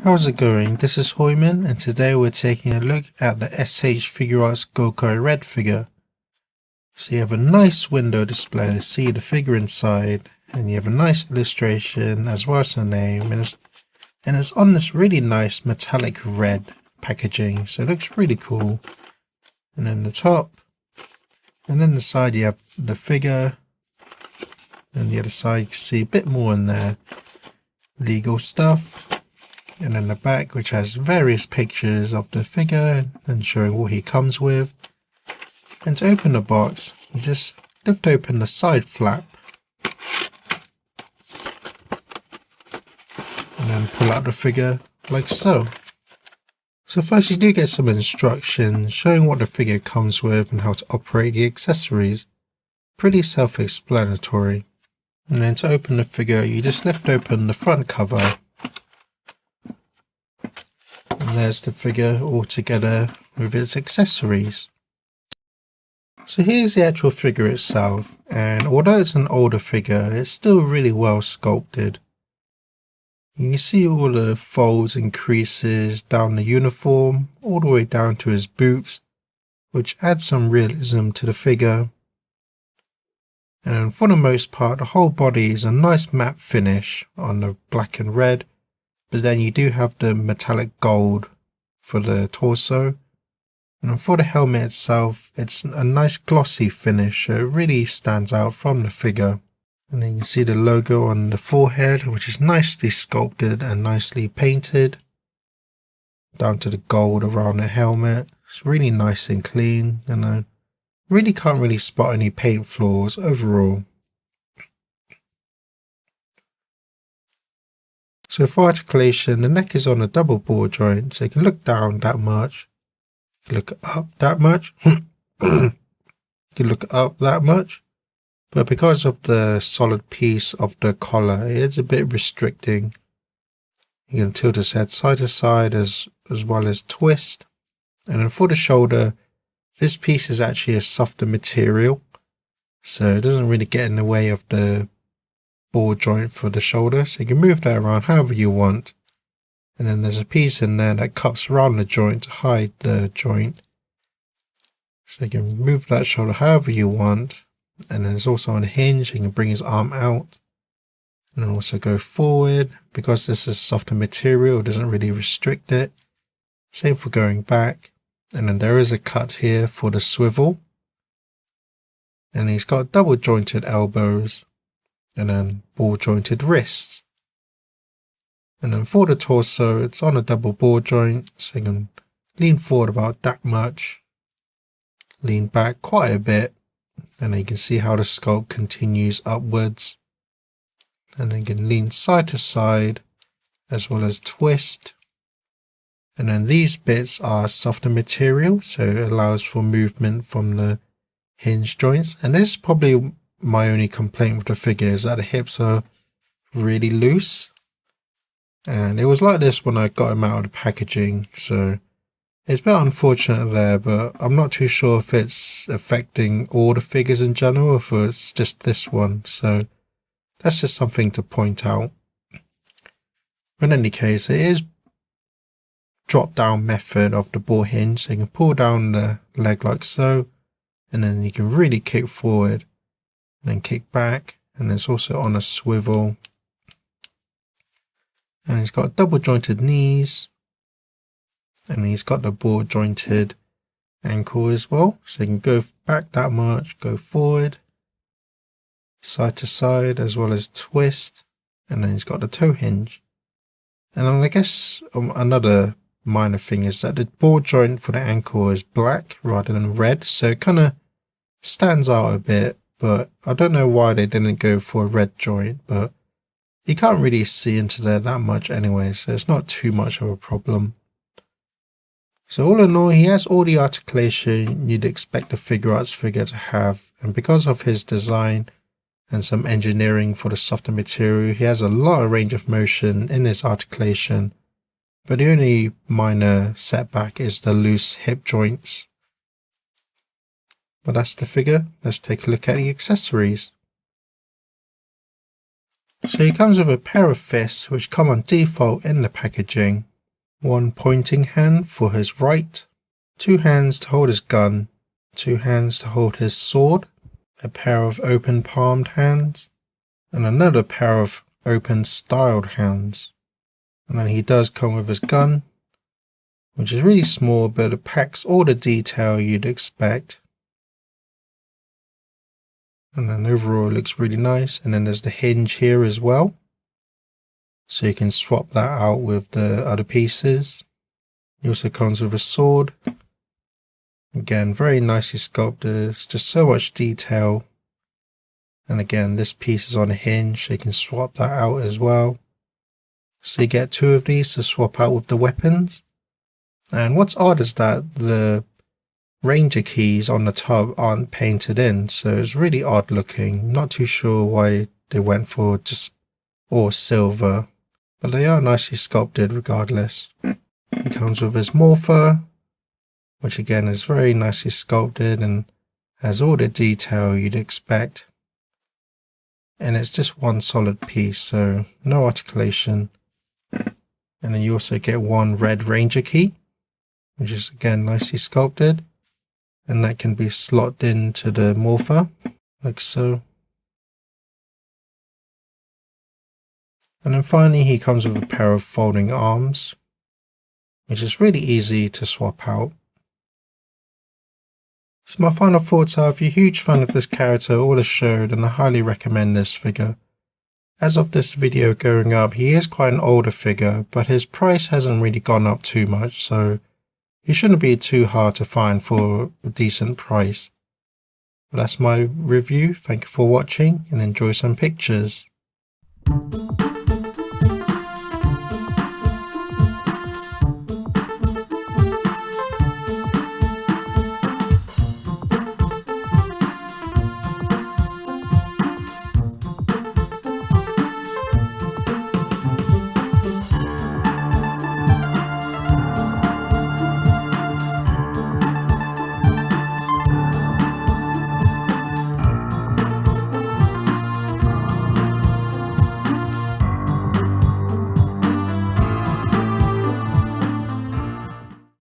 How's it going? This is Hoiman, and today we're taking a look at the S.H.Figuarts Gokai Red figure. So you have a nice window display to see the figure inside, and you have a nice illustration as well as a name, and it's on this really nice metallic red packaging, so it looks really cool. And then the top, and then the side you have the figure, and the other side you can see a bit more in there, legal stuff. And then the back, which has various pictures of the figure and showing what he comes with. And to open the box, you just lift open the side flap and then pull out the figure like so. So first you do get some instructions showing what the figure comes with and how to operate the accessories. Pretty self-explanatory. And then to open the figure, you just lift open the front cover. And there's the figure all together with its accessories. So here's the actual figure itself, and although it's an older figure, it's still really well sculpted. You can see all the folds and creases down the uniform, all the way down to his boots, which adds some realism to the figure. And for the most part, the whole body is a nice matte finish on the black and red. But then you do have the metallic gold for the torso. And for the helmet itself, it's a nice glossy finish, so it really stands out from the figure. And then you can see the logo on the forehead, which is nicely sculpted and nicely painted. Down to the gold around the helmet. It's really nice and clean, and I really can't really spot any paint flaws overall. So for articulation, the neck is on a double ball joint, so you can look down that much, you can look up that much, you can look up that much, but because of the solid piece of the collar, it's a bit restricting. You can tilt his head side to side as well as twist. And then for the shoulder, this piece is actually a softer material, so it doesn't really get in the way of the ball joint for the shoulder, so you can move that around however you want. And then there's a piece in there that cups around the joint to hide the joint, so you can move that shoulder however you want. And then there's also a hinge, you can bring his arm out and then also go forward. Because this is softer material, it doesn't really restrict it. Same for going back. And then there is a cut here for the swivel, and he's got double jointed elbows and then ball jointed wrists. And then for the torso, it's on a double ball joint, so you can lean forward about that much, lean back quite a bit, and then you can see how the sculpt continues upwards. And then you can lean side to side as well as twist. And then these bits are softer material, so it allows for movement from the hinge joints. And this is probably my only complaint with the figure, is that the hips are really loose. And it was like this when I got him out of the packaging, so it's a bit unfortunate there, but I'm not too sure if it's affecting all the figures in general or if it's just this one, so that's just something to point out. But in any case, it is drop down method of the ball hinge, so you can pull down the leg like so, and then you can really kick forward and then kick back, and it's also on a swivel. And he's got double jointed knees, and he's got the ball jointed ankle as well, so you can go back that much, go forward, side to side as well as twist, and then he's got the toe hinge. And I guess another minor thing is that the ball joint for the ankle is black rather than red, so it kind of stands out a bit, but I don't know why they didn't go for a red joint, but you can't really see into there that much anyway, so it's not too much of a problem. So all in all, he has all the articulation you'd expect a Figuarts figure to have, and because of his design and some engineering for the softer material, he has a lot of range of motion in his articulation. But the only minor setback is the loose hip joints. But that's the figure. Let's take a look at the accessories. So he comes with a pair of fists which come on default in the packaging, one pointing hand for his right, 2 hands to hold his gun, 2 hands to hold his sword, a pair of open palmed hands, and another pair of open styled hands. And then he does come with his gun, which is really small, but it packs all the detail you'd expect. And then overall it looks really nice. And then there's the hinge here as well, so you can swap that out with the other pieces. He also comes with a sword. Again, very nicely sculpted. It's just so much detail. And again, this piece is on a hinge, so you can swap that out as well. So you get 2 of these to swap out with the weapons. And what's odd is that the Ranger keys on the tub aren't painted in, so it's really odd looking. Not too sure why they went for just all silver, but they are nicely sculpted regardless. He comes with his morpher, which again is very nicely sculpted and has all the detail you'd expect. And it's just one solid piece, so no articulation. And then you also get 1 red Ranger key, which is again nicely sculpted, and that can be slotted into the morpher like so. And then finally he comes with a pair of folding arms, which is really easy to swap out. So my final thoughts are, if you're a huge fan of this character or the show, then I highly recommend this figure. As of this video going up, he is quite an older figure, but his price hasn't really gone up too much, so he shouldn't be too hard to find for a decent price. But that's my review. Thank you for watching and enjoy some pictures.